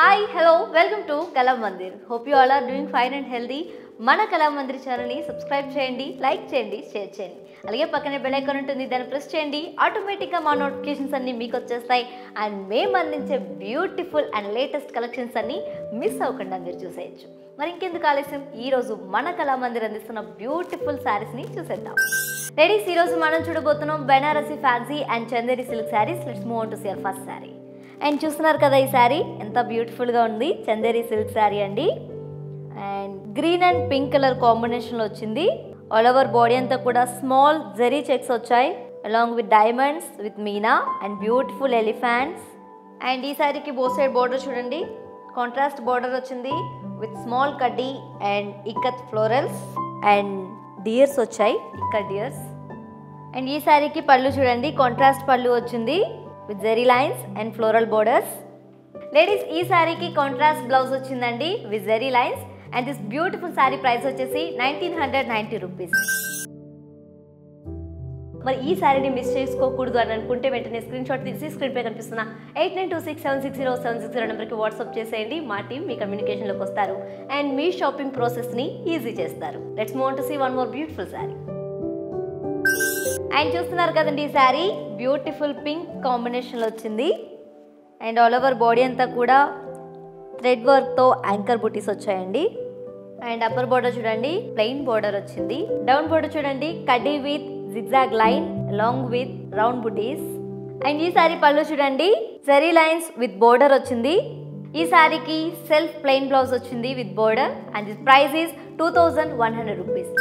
Hi, hello, welcome to Kala Mandir. Hope you all are doing fine and healthy. మన కళా మందిర్ ఛానల్ని subscribe చేయండి, like చేయండి, share చేయండి. అలాగే పక్కనే బెల్ ఐకాన్ ఉంటుంది, దాన్ని ప్రెస్ చేయండి. ఆటోమేటిక్గా మా నోటిఫికేషన్స్ అన్నీ మీకు వచ్చేస్తాయి. అండ్ మేము అందించే బ్యూటిఫుల్ అండ్ లేటెస్ట్ కలెక్షన్స్ అన్నీ మిస్ అవ్వకుండా మీరు చూసేయచ్చు. మరి ఇంకెందుకు ఆలస్యం, ఈరోజు మన కళా మందిర్ అందిస్తున్న బ్యూటిఫుల్ శారీస్ని చూసేద్దాం. లేడీస్, ఈరోజు మనం చూడబోతున్నాం Banarasi fancy and Chanderi silk saris. Let's move on to see our first sari. And చూస్తున్నారు కదా, ఈ శారీ ఎంత బ్యూటిఫుల్గా ఉంది. చందేరి సిల్క్ శారీ అండి. And green and pink colour కాంబినేషన్లో వచ్చింది. ఆల్ ఓవర్ బాడీ అంతా కూడా స్మాల్ జెరీ చెక్స్ వచ్చాయి, along with diamonds with meena and beautiful elephants. And ఈ శారీకి బోత్ సైడ్ బార్డర్ చూడండి, కాంట్రాస్ట్ బార్డర్ వచ్చింది విత్ స్మాల్ కడ్డీ and ikat florals and deers వచ్చాయి, ఇక్కత్ డియర్స్. అండ్ ఈ శారీకి పళ్ళు చూడండి, కాంట్రాస్ట్ పళ్ళు వచ్చింది with zari lines and floral borders. Ladies, ఈ శారీకి కాంట్రాస్ట్ బ్లౌజ్ వచ్చిందండి with zari lines. And this beautiful sari price వచ్చేసి 1990 రూపీస్. మరి ఈ శారీని మిస్ చేసుకోకూడదు అని అనుకుంటే వెంటనే స్క్రీన్ షాట్ తీసి స్క్రీన్ పై కనిపిస్తున్న 8926760760 నెంబర్కి వాట్సాప్ చేసేయండి. మా టీం మీ కమ్యూనికేషన్లోకి వస్తారు అండ్ మీ షాపింగ్ ప్రాసెస్ని ఈజీ చేస్తారు. Let's move on to see one more beautiful sari. And చూస్తున్నారు కదండి, ఈ శారీ బ్యూటిఫుల్ పింక్ కాంబినేషన్లో వచ్చింది. అండ్ ఆల్ ఓవర్ బాడీ అంతా కూడా థ్రెడ్ వర్క్తో యాంకర్ బుటీస్ వచ్చాయండి. అండ్ అప్పర్ బార్డర్ చూడండి, ప్లెయిన్ బార్డర్ వచ్చింది. డౌన్ బార్డర్ చూడండి, కడ్డీ with zigzag line along with round buttis. And ఈ శారీ పళ్ళు చూడండి, జెరీ లైన్స్ విత్ బోర్డర్ వచ్చింది. ఈ శారీకి సెల్ఫ్ ప్లెయిన్ బ్లౌజ్ వచ్చింది with border. And this price is 2100 rupees.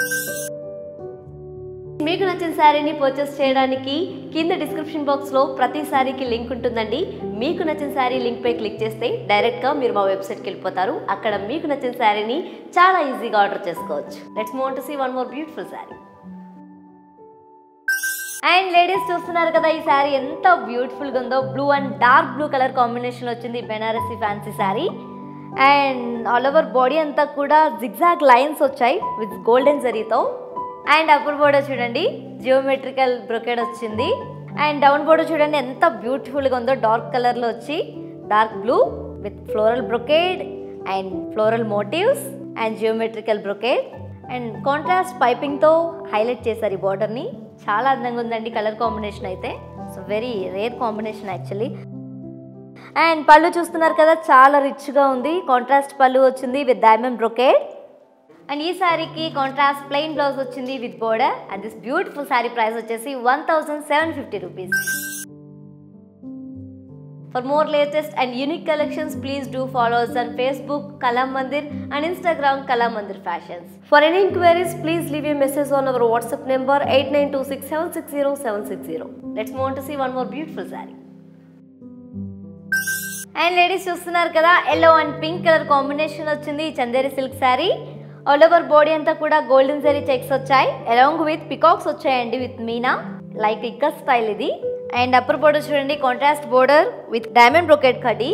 మీకు నచ్చిన శారీని పర్చేస్ చేయడానికి కింద డిస్క్రిప్షన్ బాక్స్లో ప్రతి శారీకి లింక్ ఉంటుందండి. మీకు నచ్చిన శారీ లింక్పై క్లిక్ చేస్తే డైరెక్ట్గా మీరు మా వెబ్సైట్కి వెళ్ళిపోతారు. అక్కడ మీకు నచ్చిన శారీని చాలా ఈజీగా ఆర్డర్ చేసుకోవచ్చు. Let's move on to see one more beautiful sari. And ladies, చూస్తున్నారు కదా, ఈ శారీ ఎంత బ్యూటిఫుల్గా ఉందో. Blue and dark blue colour కాంబినేషన్లో వచ్చింది Banarasi fancy sari. And all over body అంతా కూడా జిగ్జాగ్ లైన్స్ వచ్చాయి విత్ గోల్డెన్ జరీతో. అండ్ అప్పర్ బోర్డర్ చూడండి, జియోమెట్రికల్ బ్రొకేడ్ వచ్చింది. అండ్ డౌన్ బోర్డర్ చూడండి ఎంత బ్యూటిఫుల్గా ఉందో, డార్క్ కలర్లో వచ్చి dark blue with floral brocade and floral motifs and geometrical brocade. And contrast పైపింగ్తో హైలైట్ చేశారు ఈ బార్డర్ని. చాలా అందంగా ఉందండి కలర్ కాంబినేషన్ అయితే. So very rare combination actually. And pallu చూస్తున్నారు కదా, చాలా రిచ్గా ఉంది. కాంట్రాస్ట్ పళ్ళు వచ్చింది విత్ డైమండ్ బ్రొకేడ్. అండ్ ఈ శారీకి కాంట్రాస్ట్ ప్లెయిన్ బ్లౌజ్ వచ్చింది with border. And this beautiful sari price వచ్చేసి 1750 rupees. For more latest and unique collections, please do follow us on Facebook Kala Mandir and Instagram Kala Mandir Fashions. For any inquiries, please leave a message on our WhatsApp number 8926760760. Let's move on to see one more beautiful saree. And ladies, చూస్తున్నారు కదా, yellow and pink colour combination వచ్చింది Chanderi silk sari. All over body అంతా కూడా golden zari checks వచ్చాయి, along with peacocks వచ్చాయండి with meena, like ikat style ఇది. And upper border చూడండి, contrast border with diamond brocade కడ్డీ.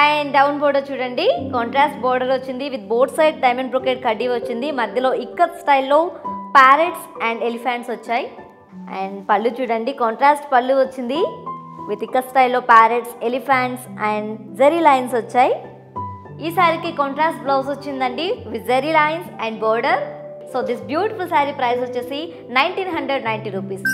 అండ్ డౌన్ బోర్డర్ చూడండి, కాంట్రాస్ట్ బోర్డర్ వచ్చింది with both side diamond brocade కడ్డీ వచ్చింది. మధ్యలో ఇక్కత్ స్టైల్లో ప్యారెట్స్ అండ్ ఎలిఫెంట్స్ వచ్చాయి. అండ్ పళ్ళు చూడండి, కాంట్రాస్ట్ పళ్ళు వచ్చింది విత్ ఇక్కత్ స్టైల్లో parrots, elephants and zari lines వచ్చాయి. ఈ శారీకి కాంట్రాస్ట్ బ్లౌజ్ వచ్చిందండి with zari lines and border. So this beautiful sari price వచ్చేసి 1990 రూపీస్.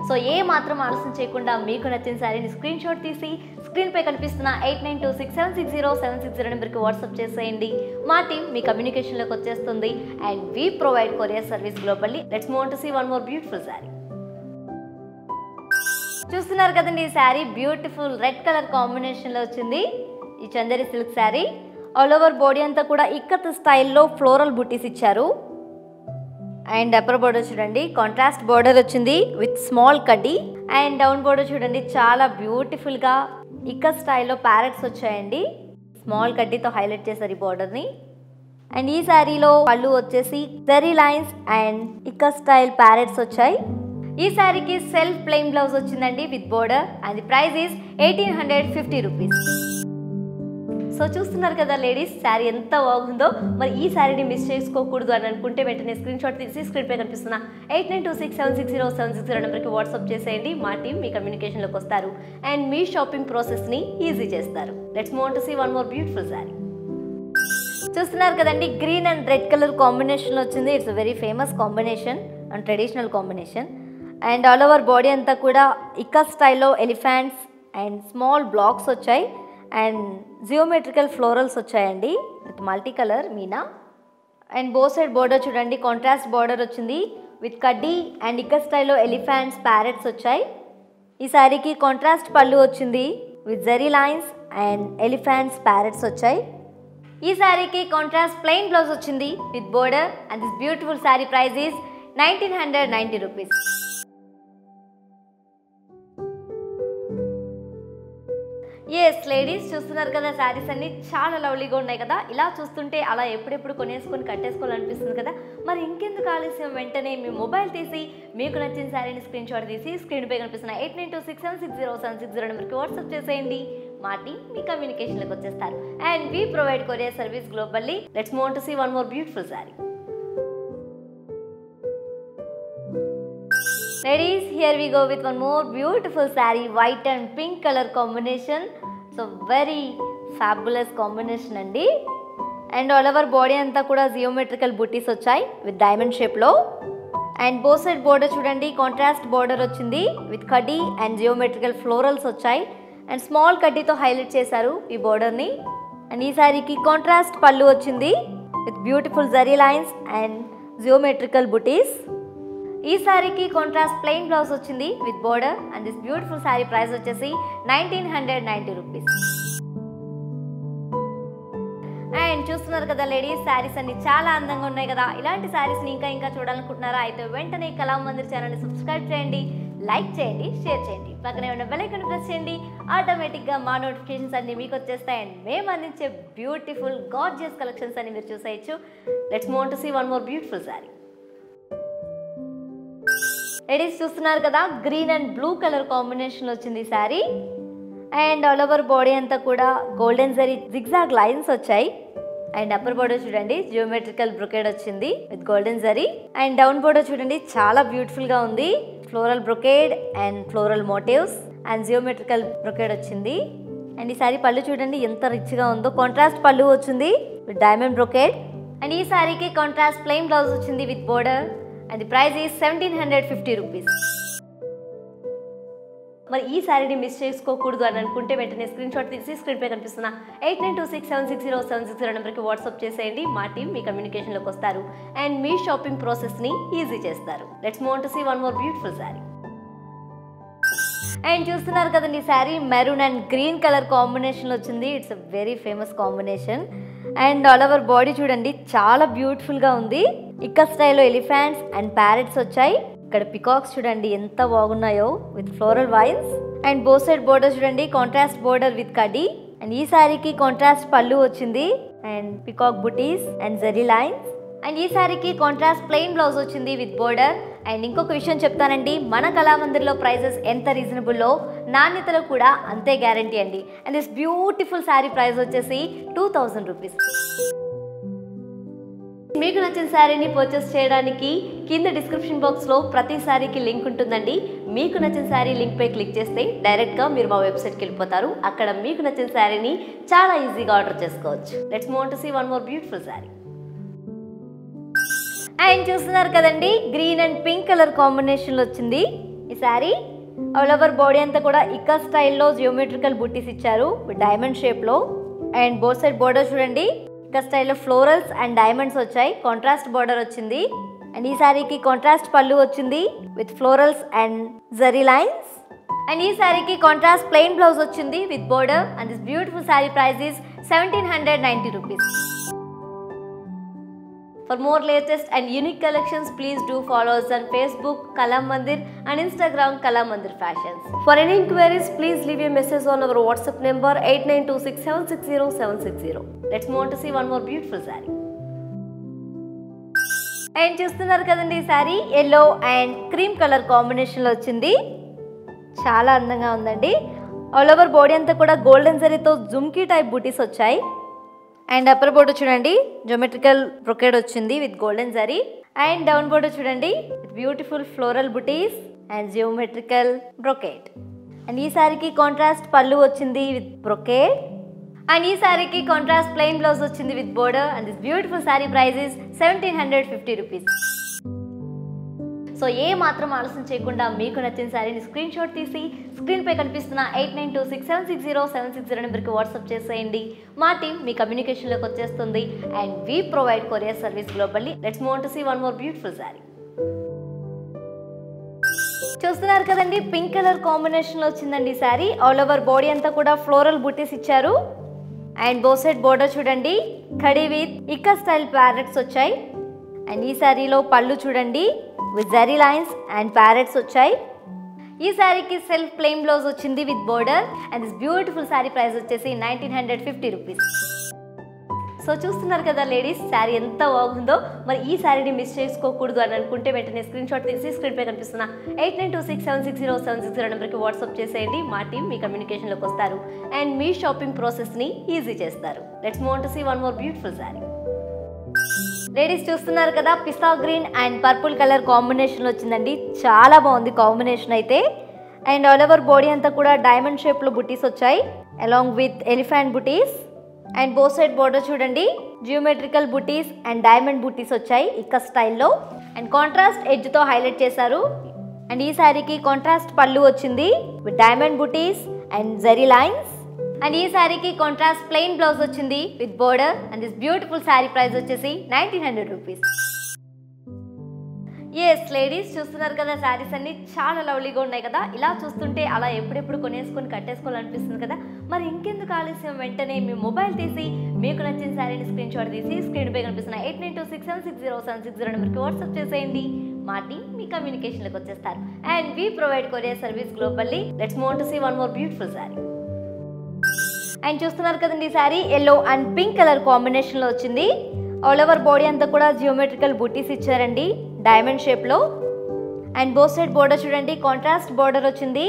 సో ఏ మాత్రం ఆలస్యం చేయకుండా మీకు నచ్చిన శారీని స్క్రీన్ షాట్ తీసి స్క్రీన్ పై కనిపిస్తున్న 8926760760 నెంబర్కి వాట్సాప్ చేసేయండి. మా టీం మీ కమ్యూనికేషన్లోకి వచ్చేస్తుంది. And we provide courier service globally. Let's move on to see one more beautiful sari. చూస్తున్నారు కదండి, ఈ శారీ బ్యూటిఫుల్ రెడ్ కలర్ కాంబినేషన్లో వచ్చింది ఈ Chanderi silk sari. All over body అంతా కూడా ఇక్కత్ స్టైల్లో ఫ్లోరల్ బుటీస్ ఇచ్చారు. అండ్ అప్పర్ బోర్డర్ చూడండి, కాంట్రాస్ట్ బోర్డర్ వచ్చింది విత్ స్మాల్ కడ్డీ. అండ్ డౌన్ బోర్డర్ చూడండి, చాలా బ్యూటిఫుల్గా ఇక్కత్ స్టైల్లో ప్యారెట్స్ వచ్చాయండి, స్మాల్ కడ్డీతో హైలైట్ చేశారు ఈ బార్డర్ని. అండ్ ఈ శారీలో పళ్ళు వచ్చేసి zari lines and ikat style parrots వచ్చాయి. ఈ శారీకి సెల్ఫ్ ప్లెయిన్ బ్లౌజ్ వచ్చిందండి with border. And the price is 1850 rupees. So చూస్తున్నారు కదా లేడీస్, శారీ ఎంత బాగుందో. మరి ఈ శారీని మిస్ చేసుకోకూడదు అని అనుకుంటే వెంటనే స్క్రీన్ షాట్ తీసి స్క్రీన్ పై కనిపిస్తున్న 8926760760 నెంబర్కి వాట్సాప్ చేసేయండి. మా టీం మీ కమ్యూనికేషన్లోకి వస్తారు అండ్ మీ షాపింగ్ ప్రాసెస్ని ఈజీ చేస్తారు. Let's move on to see one more beautiful sari. చూస్తున్నారు కదండి, green and red colour combination వచ్చింది. It's very famous combination and traditional combination. And all over body అంతా కూడా ఇక్క స్టైల్లో ఎలిఫెంట్స్ అండ్ స్మాల్ బ్లాక్స్ వచ్చాయి అండ్ జియోమెట్రికల్ ఫ్లోరల్స్ వచ్చాయండి with multi colour మీనా. అండ్ బో సైడ్ బోర్డర్ చూడండి, కాంట్రాస్ట్ బార్డర్ వచ్చింది విత్ కడ్డీ అండ్ ఇక్క స్టైల్లో ఎలిఫెంట్స్ ప్యారెట్స్ వచ్చాయి. ఈ శారీకి కాంట్రాస్ట్ పళ్ళు వచ్చింది with zari lines and elephants parrots వచ్చాయి. ఈ శారీకి కాంట్రాస్ట్ ప్లెయిన్ బ్లౌజ్ వచ్చింది with border and this beautiful sari price is 1990 rupees. Yes ladies, చూస్తున్నారు కదా శారీస్ అన్నీ చాలా లవ్లీగా ఉన్నాయి కదా. ఇలా చూస్తుంటే అలా ఎప్పుడెప్పుడు కొనేసుకొని కట్టేసుకోవాలనిపిస్తుంది కదా. మరి ఇంకెందుకు ఆలస్యం, వెంటనే మీ మొబైల్ తీసి మీకు నచ్చిన శారీని స్క్రీన్ షాట్ తీసి స్క్రీన్ పై కనిపిస్తున్న 8926760760 నెంబర్కి వాట్సాప్ చేసేయండి. మా టీం మీ కమ్యూనికేషన్లోకి వచ్చేస్తారు and we provide courier service globally. Let's move on to see one more beautiful sari. Ladies, here we go with one more beautiful saree, white and pink color combination. So very fabulous combination andi. And all over body anta kuda geometrical booties vachayi with diamond shape lo. And both side border chudandi, contrast border ochindi with kaddi and geometrical florals vachayi and small kaddi tho highlight chesaru ee border ni. And ee saree ki contrast pallu ochindi with beautiful zari lines and geometrical booties. ఈ శారీకి contrast plain blouse వచ్చింది with border and this beautiful sari price వచ్చేసి 1990 rupees. And చూస్తున్నారు కదా ladies, saris అన్ని చాలా అందంగా ఉన్నాయి కదా. ఇలాంటి శారీస్ని ఇంకా చూడాలనుకుంటున్నారా? అయితే వెంటనే కళామందిర్ ఛానల్ని సబ్స్క్రైబ్ చేయండి, లైక్ చేయండి, షేర్ చేయండి. పక్కనే ఉన్న బెల్ ఐకాన్ ప్రెస్ చేయండి. ఆటోమేటిక్గా మా నోటిఫికేషన్స్ అన్ని మీకు వచ్చేస్తాయి అండ్ మేము అందించే బ్యూటిఫుల్ గార్జియస్ కలెక్షన్స్ అన్ని మీరు చూసేయచ్చు. Let's move on to see one more beautiful sari. Ladies చూస్తున్నారు కదా, green and blue colour combination వచ్చింది sari. And all over body అంతా కూడా గోల్డెన్ జరీ జిగ్జాగ్ లైన్స్ వచ్చాయి. అండ్ అప్పర్ బోర్డర్ చూడండి, జియోమెట్రికల్ బ్రొకేడ్ వచ్చింది with golden zari. And down border చూడండి, చాలా బ్యూటిఫుల్ గా ఉంది. Floral brocade and floral motifs and geometrical brocade వచ్చింది. అండ్ ఈ శారీ పళ్ళు చూడండి ఎంత రిచ్ గా ఉందో. కాంట్రాస్ట్ పళ్ళు వచ్చింది విత్ డైమండ్ బ్రొకేడ్. అండ్ ఈ శారీకి కాంట్రాస్ట్ ప్లెయిన్ బ్లౌజ్ వచ్చింది with border and the price is 1750 rupees. మరి ఈ శారీని మిస్ చేసుకోకూడదు అని అనుకుంటే వెంటనే స్క్రీన్ షాట్ తీసి స్క్రీన్ పై కనిపిస్తున్న 8926760760 నెంబర్కి వాట్సాప్ చేసేయండి. మా టీం మీ కమ్యూనికేషన్లోకి వస్తారు అండ్ మీ షాపింగ్ ప్రాసెస్ని ఈజీ చేస్తారు. Let's move on to see one more beautiful sari. And చూస్తున్నారు కదండి, sari maroon and green colour combination వచ్చింది. It's a very famous combination. And all over body చూడండి చాలా బ్యూటిఫుల్గా ఉంది. ఇక్క స్టైల్లో ఎలిఫెంట్స్ అండ్ ప్యారెట్స్ వచ్చాయి. ఇక్కడ పికాక్స్ చూడండి ఎంత బాగున్నాయో with floral wines. And both side border చూడండి, కాంట్రాస్ట్ బోర్డర్ విత్ కడ్డీ. అండ్ ఈ శారీకి కాంట్రాస్ట్ పళ్ళు వచ్చింది and peacock buttis and zari lines. And ఈ శారీకి కాంట్రాస్ట్ ప్లెయిన్ బ్లౌజ్ వచ్చింది విత్ బోర్డర్. అండ్ ఇంకొక విషయం చెప్తానండి, మన కళామందిర్లో ప్రైజెస్ ఎంత రీజనబుల్లో నాణ్యతలో కూడా అంతే గ్యారంటీ అండి. And this beautiful sari price వచ్చేసి 2000 రూపీస్. మీకు నచ్చిన శారీని పర్చేస్ చేయడానికి కింద డిస్క్రిప్షన్ బాక్స్లో ప్రతి శారీకి లింక్ ఉంటుందండి. మీకు నచ్చిన శారీ లింక్పై క్లిక్ చేస్తే డైరెక్ట్గా మీరు మా వెబ్సైట్కి వెళ్ళిపోతారు. అక్కడ మీకు నచ్చిన శారీని చాలా ఈజీగా ఆర్డర్ చేసుకోవచ్చు. Let's move on to see one more beautiful sari. And చూస్తున్నారు కదండి, గ్రీన్ అండ్ పింక్ కలర్ కాంబినేషన్లో వచ్చింది ఈ శారీ. ఆల్ ఓవర్ బాడీ అంతా కూడా ఇక్క స్టైల్లో జియోమెట్రికల్ బుట్టీస్ ఇచ్చారు విత్ డైమండ్ షేప్లో. అండ్ బోత్ సైడ్ బోర్డర్ చూడండి, ఇక్క స్టైల్లో ఫ్లోరల్స్ అండ్ డైమండ్స్ వచ్చాయి. కాంట్రాస్ట్ బార్డర్ వచ్చింది. అండ్ ఈ శారీకి కాంట్రాస్ట్ పళ్ళు వచ్చింది with florals and zari lines. And ఈ శారీకి కాంట్రాస్ట్ ప్లెయిన్ బ్లౌజ్ వచ్చింది with border and this beautiful sari price is 1790 rupees. For more latest and unique collections, please do follow us on Facebook Kalamandir and Instagram Kalamandir Fashions. For any inquiries, please leave a message on our WhatsApp number 8926760760. Let's move on to see one more beautiful saree. And చూస్తున్నారు కదండి, ఈ sorry yellow and cream colour కాంబినేషన్లో వచ్చింది. చాలా అందంగా ఉందండి. All over body అంతా కూడా గోల్డెన్ జరీతో జుమ్కీ టైప్ బూటీస్ వచ్చాయి. అండ్ అప్పర్ బోర్డర్ చూడండి జోమెట్రికల్ బ్రొకేడ్ వచ్చింది with golden zari. And down border చూడండి beautiful floral buttis and geometrical brocade. And ఈ సారీకి కాంట్రాస్ట్ పళ్ళు వచ్చింది విత్ బ్రొకేడ్. అండ్ ఈ సారీకి కాంట్రాస్ట్ ప్లెయిన్ బ్లౌజ్ వచ్చింది with border. And this beautiful sari price is 1750 rupees. So ఏ మాత్రం ఆలస్యం చేయకుండా మీకు నచ్చిన సారీని స్క్రీన్ షాట్ తీసి స్క్రీన్పై కనిపిస్తున్న 8926760760 నెంబర్కి వాట్సాప్ చేసేయండి. మా టీం మీ కమ్యూనికేషన్లోకి వచ్చేస్తుంది. And we provide courier service globally. Let's move on to see one more beautiful sari. చూస్తున్నారు కదండి, పింక్ కలర్ కాంబినేషన్లో వచ్చిందండి ఈ సారీ. ఆల్ ఓవర్ బాడీ అంతా కూడా ఫ్లోరల్ బుటీస్ ఇచ్చారు. అండ్ బోత్ సైడ్ బోర్డర్ చూడండి ఖడీ విత్ ఇక్క స్టైల్ ప్యారెట్స్ వచ్చాయి. అండ్ ఈ సారీలో పళ్ళు చూడండి with zari lines and parrots వచ్చాయి. ఈ సారీకి సెల్ఫ్ ప్లెయిన్ బ్లౌజ్ వచ్చింది with border. And this beautiful sari price వచ్చేసి 1950 రూపీస్. సో చూస్తున్నారు కదా లేడీస్, శారీ ఎంత బాగుందో. మరి ఈ శారీని మిస్ చేసుకోకూడదు అని అనుకుంటే వెంటనే స్క్రీన్ షాట్ తీసి స్క్రీన్పై కనిపిస్తున్న 8926760760 నెంబర్కి వాట్సాప్ చేసేయండి. మా టీం మీ కమ్యూనికేషన్లోకి వస్తారు అండ్ మీ షాపింగ్ ప్రాసెస్ని ఈజీ చేస్తారు. Let's move on to see one more beautiful sari. Ladies చూస్తున్నారు కదా, పిస్తా green and purple colour combination వచ్చిందండి. చాలా బాగుంది కాంబినేషన్ అయితే. అండ్ ఆల్ ఓవర్ బాడీ అంతా కూడా డైమండ్ షేప్లో బుటీస్ వచ్చాయి along with elephant buttis. And both side border చూడండి జియోమెట్రికల్ బుటీస్ అండ్ డైమండ్ బుటీస్ వచ్చాయి ఇక్క స్టైల్లో. అండ్ కాంట్రాస్ట్ ఎడ్జ్తో హైలైట్ చేశారు. అండ్ ఈ శారీకి కాంట్రాస్ట్ పళ్ళు వచ్చింది with diamond buttis and zari lines. And ఈ శారీకి కాంట్రాస్ట్ ప్లెయిన్ బ్లౌజ్ వచ్చింది with border. And this beautiful sari price వచ్చేసి 1900 రూపీస్. ఎస్ లేడీస్ చూస్తున్నారు కదా, శారీస్ అన్ని చాలా లవ్లీగా ఉన్నాయి కదా. ఇలా చూస్తుంటే అలా ఎప్పుడెప్పుడు కొనేసుకొని కట్టేసుకోవాలనిపిస్తుంది కదా. మరి ఇంకెందుకు ఆలస్యం, వెంటనే మీ మొబైల్ తీసి మీకు నచ్చిన శారీని స్క్రీన్ షాట్ తీసి స్క్రీన్పై కనిపిస్తున్న 8926760760 నెంబర్కి వాట్సాప్ చేసేయండి. మా టీం మీ కమ్యూనికేషన్లోకి వచ్చేస్తారు and we provide courier service globally. Let's move on to see one more beautiful sari. And చూస్తున్నారు కదండి ఈ sari yellow and pink colour కాంబినేషన్లో వచ్చింది. ఆల్ ఓవర్ బాడీ అంతా కూడా జియోమెట్రికల్ బూటీస్ ఇచ్చారండి డైమండ్ షేప్లో. అండ్ బోత్ సైడ్ బోర్డర్ చూడండి కాంట్రాస్ట్ బోర్డర్ వచ్చింది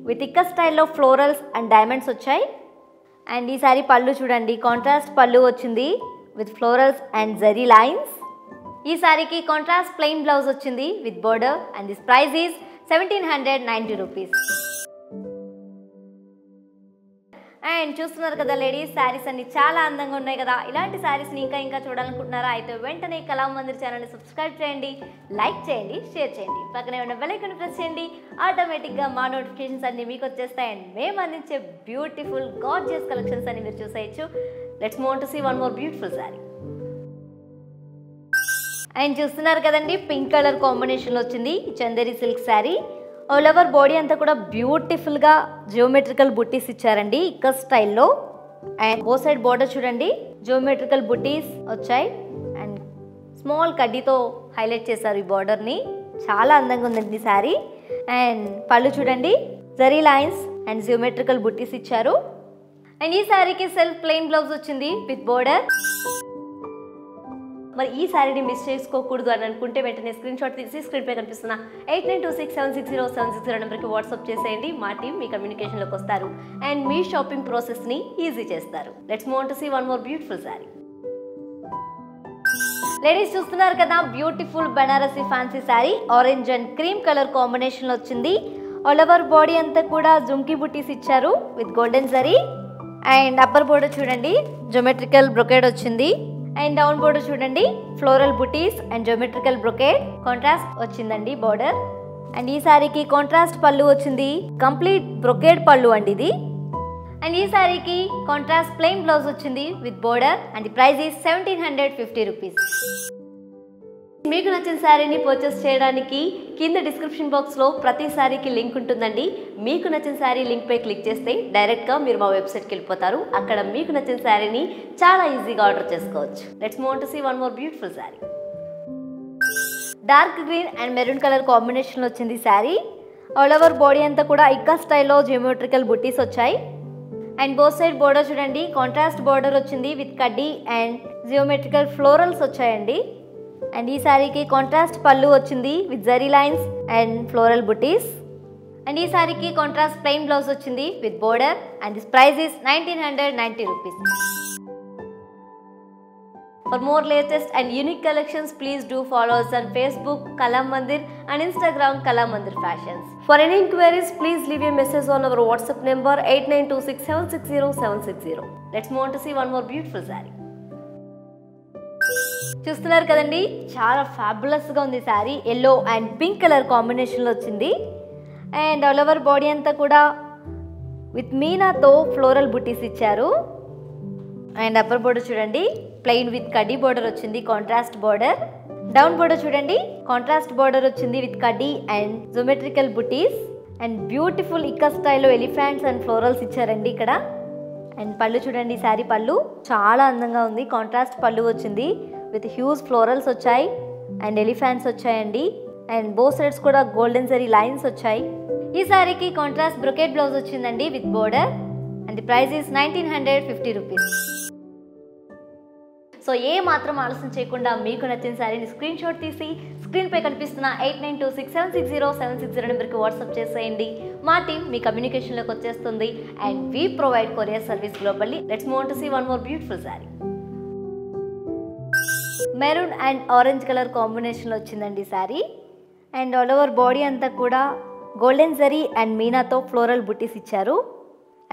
విత్ ఇక్క స్టైల్లో ఫ్లోరల్స్ అండ్ డైమండ్స్ వచ్చాయి. అండ్ ఈ శారీ పళ్ళు చూడండి కాంట్రాస్ట్ పళ్ళు వచ్చింది with florals and zari lines. ఈ శారీకి కాంట్రాస్ట్ ప్లెయిన్ బ్లౌజ్ వచ్చింది with border. And this price is 1790 rupees. And చూస్తున్నారు కదా లేడీస్, శారీస్ అన్ని చాలా అందంగా ఉన్నాయి కదా. ఇలాంటి శారీస్ని ఇంకా చూడాలనుకుంటున్నారా? అయితే వెంటనే కళామందిర్ ఛానల్ని సబ్స్క్రైబ్ చేయండి, లైక్ చేయండి, షేర్ చేయండి. పక్కనే ఉన్న బెల్ ఐకాన్ ప్రెస్ చేయండి. ఆటోమేటిక్గా మా నోటిఫికేషన్స్ అన్ని మీకు వచ్చేస్తాయి. అండ్ మేము అందించే బ్యూటిఫుల్ గార్జియస్ కలెక్షన్స్ అన్ని మీరు చూసేయచ్చు. Let's move on to see one more beautiful sari. And చూస్తున్నారు కదండి, పింక్ కలర్ కాంబినేషన్లో వచ్చింది Chanderi silk sari. All over body అంతా కూడా బ్యూటిఫుల్గా జియోమెట్రికల్ బుట్టీస్ ఇచ్చారండి ఇక్క స్టైల్లో. అండ్ బోత్ సైడ్ బోర్డర్ చూడండి జియోమెట్రికల్ బుట్టీస్ వచ్చాయి అండ్ స్మాల్ కడ్డీతో హైలైట్ చేశారు ఈ బార్డర్ని. చాలా అందంగా ఉందండి శారీ. అండ్ పళ్ళు చూడండి జరీ లైన్స్ అండ్ జియోమెట్రికల్ బుట్టీస్ ఇచ్చారు. అండ్ ఈ శారీకి సెల్ఫ్ ప్లెయిన్ బ్లౌజ్ వచ్చింది విత్ బోర్డర్. మరి ఈ శారీని మిస్ చేసుకోకూడదు అని అనుకుంటే వెంటనే స్క్రీన్ షాట్ తీసి స్క్రీన్పై కనిపిస్తున్న 8926760760 నెంబర్కి వాట్సాప్ చేసేయండి. మా టీం మీ కమ్యూనికేషన్లోకి వస్తారు అండ్ మీ షాపింగ్ ప్రాసెస్ని ఈజీ చేస్తారు. Let's move on to see one more beautiful sari. Ladies చూస్తున్నారు కదా, beautiful Banarasi fancy sari orange and cream colour కాంబినేషన్లో వచ్చింది. ఆల్ ఓవర్ బాడీ అంతా కూడా జుమ్కీ బుట్టీస్ ఇచ్చారు with golden zari. And upper border చూడండి జియోమెట్రికల్ బ్రొకేడ్ వచ్చింది. అండ్ డౌన్ బోర్డర్ చూడండి floral buttis and geometrical brocade contrast వచ్చిందండి బోర్డర్. అండ్ ఈ శారీకి కాంట్రాస్ట్ పళ్ళు వచ్చింది, కంప్లీట్ బ్రొకేడ్ పళ్ళు అండి ఇది. అండ్ ఈ శారీకి కాంట్రాస్ట్ ప్లెయిన్ బ్లౌజ్ వచ్చింది with border. And the price is 1750 rupees. మీకు నచ్చిన శారీని పర్చేస్ చేయడానికి కింద డిస్క్రిప్షన్ బాక్స్లో ప్రతి శారీకి లింక్ ఉంటుందండి. మీకు నచ్చిన శారీ లింక్పై క్లిక్ చేస్తే డైరెక్ట్గా మీరు మా వెబ్సైట్కి వెళ్ళిపోతారు. అక్కడ మీకు నచ్చిన శారీని చాలా ఈజీగా ఆర్డర్ చేసుకోవచ్చు. Let's move on to see one more beautiful sari. Dark green and maroon colour కాంబినేషన్లో వచ్చింది శారీ. ఆల్ ఓవర్ బాడీ అంతా కూడా ఇక్కా స్టైల్లో జియోమెట్రికల్ బుట్టీస్ వచ్చాయి. అండ్ బోత్ సైడ్ బోర్డర్ చూడండి కాంట్రాస్ట్ బోర్డర్ వచ్చింది విత్ కడ్డీ అండ్ జియోమెట్రికల్ ఫ్లోరల్స్ వచ్చాయండి. అండ్ ఈ శారీకి కాంట్రాస్ట్ పళ్ళు వచ్చింది with zari lines and floral buttis. And ఈ సారీకి కాంట్రాస్ట్ ప్లెయిన్ బ్లౌజ్ వచ్చింది with border and this price is 1990 rupees. For more latest and unique collections, please do follow us on Facebook Kala Mandir and Instagram Kala Mandir Fashions. For any inquiries, please leave a message on our WhatsApp number 8926760760. Let's move on to see one more beautiful saree. చూస్తున్నారు కదండి, చాలా fabulous గా ఉంది sorry. Yellow and pink colour combination లో వచ్చింది. And all over body అంతా కూడా with మీనాతో floral butis ఇచ్చారు. అండ్ అప్పర్ బోర్డర్ చూడండి ప్లెయిన్ విత్ కడ్డీ బోర్డర్ వచ్చింది, కాంట్రాస్ట్ బోర్డర్. డౌన్ బోర్డర్ చూడండి కాంట్రాస్ట్ బోర్డర్ వచ్చింది విత్ కడ్డీ and geometrical buttis. And beautiful ఇక్క స్టైల్లో ఎలిఫెంట్స్ అండ్ ఫ్లోరల్స్ ఇచ్చారండి ఇక్కడ. అండ్ పళ్ళు చూడండి, శారీ పళ్ళు చాలా అందంగా ఉంది. కాంట్రాస్ట్ పళ్ళు వచ్చింది విత్ హ్యూజ్ ఫ్లోరల్స్ వచ్చాయి అండ్ ఎలిఫెంట్స్ వచ్చాయండి. అండ్ బోత్ సైడ్స్ కూడా గోల్డెన్ జరీ లైన్స్ వచ్చాయి. ఈ శారీకి కాంట్రాస్ట్ బ్రొకెట్ బ్లౌజ్ వచ్చిందండి with border and the price is 1950 rupees. So ఏ మాత్రం ఆలస్యం చేయకుండా మీకు నచ్చిన శారీని స్క్రీన్ షాట్ తీసి స్క్రీన్ పై కనిపిస్తున్న 8926760760 నెంబర్కి వాట్సాప్ చేసేయండి. మా టీం మీ కమ్యూనికేషన్లోకి వచ్చేస్తుంది. And we provide courier service globally. Let's move on to see one more beautiful sari. Maroon and orange colour కాంబినేషన్లో వచ్చిందండి sari. And all over body అంతా కూడా గోల్డెన్ జరీ అండ్ మీనాతో ఫ్లోరల్ బుటీస్ ఇచ్చారు.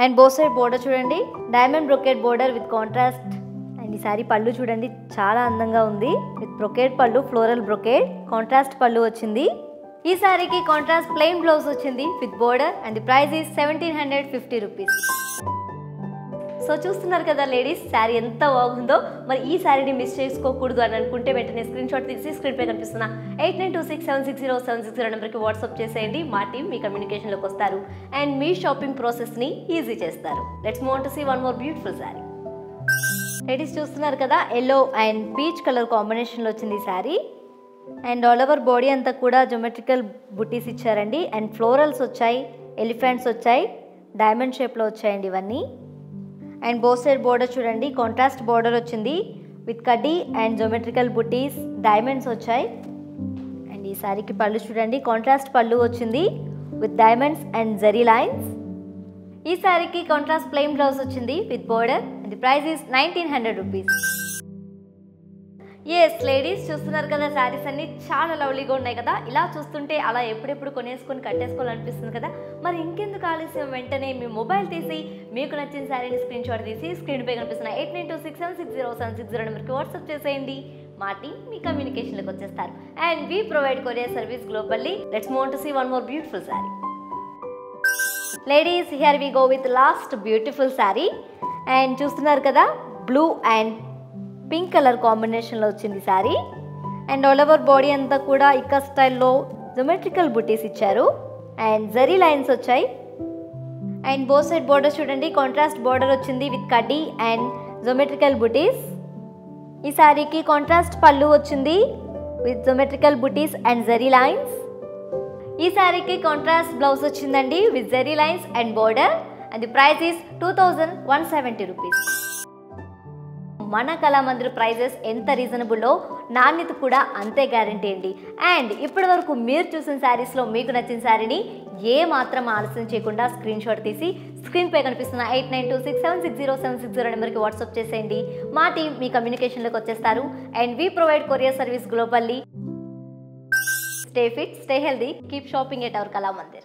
అండ్ బోత్ సైడ్ బోర్డర్ చూడండి diamond brocade border with contrast. And ఈ సారీ పళ్ళు చూడండి చాలా అందంగా ఉంది with brocade pallu, floral brocade, contrast pallu వచ్చింది. ఈ సారీకి కాంట్రాస్ట్ ప్లెయిన్ బ్లౌజ్ వచ్చింది with border and the price is 1750 rupees. So చూస్తున్నారు కదా లేడీస్, శారీ ఎంత బాగుందో. మరి ఈ శారీని మిస్ చేసుకోకూడదు అని అనుకుంటే వెంటనే స్క్రీన్ షాట్ తీసి స్క్రీన్ పై కనిపిస్తున్న 8926760760 నెంబర్కి వాట్సాప్ చేసేయండి. మా టీం మీ కమ్యూనికేషన్లోకి వస్తారు అండ్ మీ షాపింగ్ ప్రాసెస్ని ఈజీ చేస్తారు. Let's move on to see one more beautiful sari. Ladies చూస్తున్నారు కదా, ఎల్లో అండ్ పీచ్ కలర్ కాంబినేషన్లో వచ్చింది sari. And all over body అంతా కూడా జోమెట్రికల్ బుటీస్ ఇచ్చారండి. అండ్ ఫ్లోరల్స్ వచ్చాయి, ఎలిఫెంట్స్ వచ్చాయి, డైమండ్ షేప్లో వచ్చాయండి ఇవన్నీ. అండ్ బోత్ సైడ్ బోర్డర్ చూడండి కాంట్రాస్ట్ బోర్డర్ వచ్చింది విత్ కడ్డీ అండ్ జోమెట్రికల్ బుటీస్, డైమండ్స్ వచ్చాయి. అండ్ ఈ శారీకి పళ్ళు చూడండి కాంట్రాస్ట్ పళ్ళు వచ్చింది with diamonds and zari lines. ఈ శారీకి కాంట్రాస్ట్ ప్లెయిన్ బ్లౌజ్ వచ్చింది with border and the price is 1900 rupees. Yes ladies చూస్తున్నారు కదా, శారీస్ అన్ని చాలా లవ్లీగా ఉన్నాయి కదా. ఇలా చూస్తుంటే అలా ఎప్పుడెప్పుడు కొనేసుకొని కట్టేసుకోవాలనిపిస్తుంది కదా. మరి ఇంకెందుకు ఆలస్యం, వెంటనే మీ మొబైల్ తీసి మీకు నచ్చిన శారీని స్క్రీన్ షాట్ తీసి స్క్రీన్ పై కనిపిస్తున్న 8926760760 నెంబర్కి వాట్సాప్ చేసేయండి. మా టీం మీ కమ్యూనికేషన్లోకి వచ్చేస్తారు and we provide courier service globally. Let's move on to see one more beautiful sari. Ladies here we go with last beautiful sari. And చూస్తున్నారు కదా బ్లూ అండ్ పింక్ కలర్ కాంబినేషన్లో వచ్చింది sari. And all over body అంతా కూడా ఇక్క స్టైల్లో జోమెట్రికల్ బుటీస్ ఇచ్చారు and zari lines వచ్చాయి. అండ్ బోత్ సైడ్ బోర్డర్ చూడండి కాంట్రాస్ట్ బోర్డర్ వచ్చింది విత్ కడ్డీ అండ్ జోమెట్రికల్ బుటీస్. ఈ శారీకి కాంట్రాస్ట్ పళ్ళు వచ్చింది with geometrical buttis and zari lines. ఈ శారీకి కాంట్రాస్ట్ బ్లౌజ్ వచ్చిందండి with zari lines and border and the price is 2170 rupees. మన కళామందిర్ ప్రైజెస్ ఎంత రీజనబుల్లో నాణ్యత కూడా అంతే గ్యారంటీ అండి. అండ్ ఇప్పటి వరకు మీరు చూసిన శారీస్లో మీకు నచ్చిన శారీని ఏ మాత్రం ఆలస్యం చేయకుండా స్క్రీన్ షాట్ తీసి స్క్రీన్ పై కనిపిస్తున్న 8926760760 నెంబర్కి వాట్సాప్ చేసేయండి. మా టీం మీ కమ్యూనికేషన్లోకి వచ్చేస్తారు and we provide courier service globally. Stay fit, stay healthy, keep shopping at our Kala Mandir.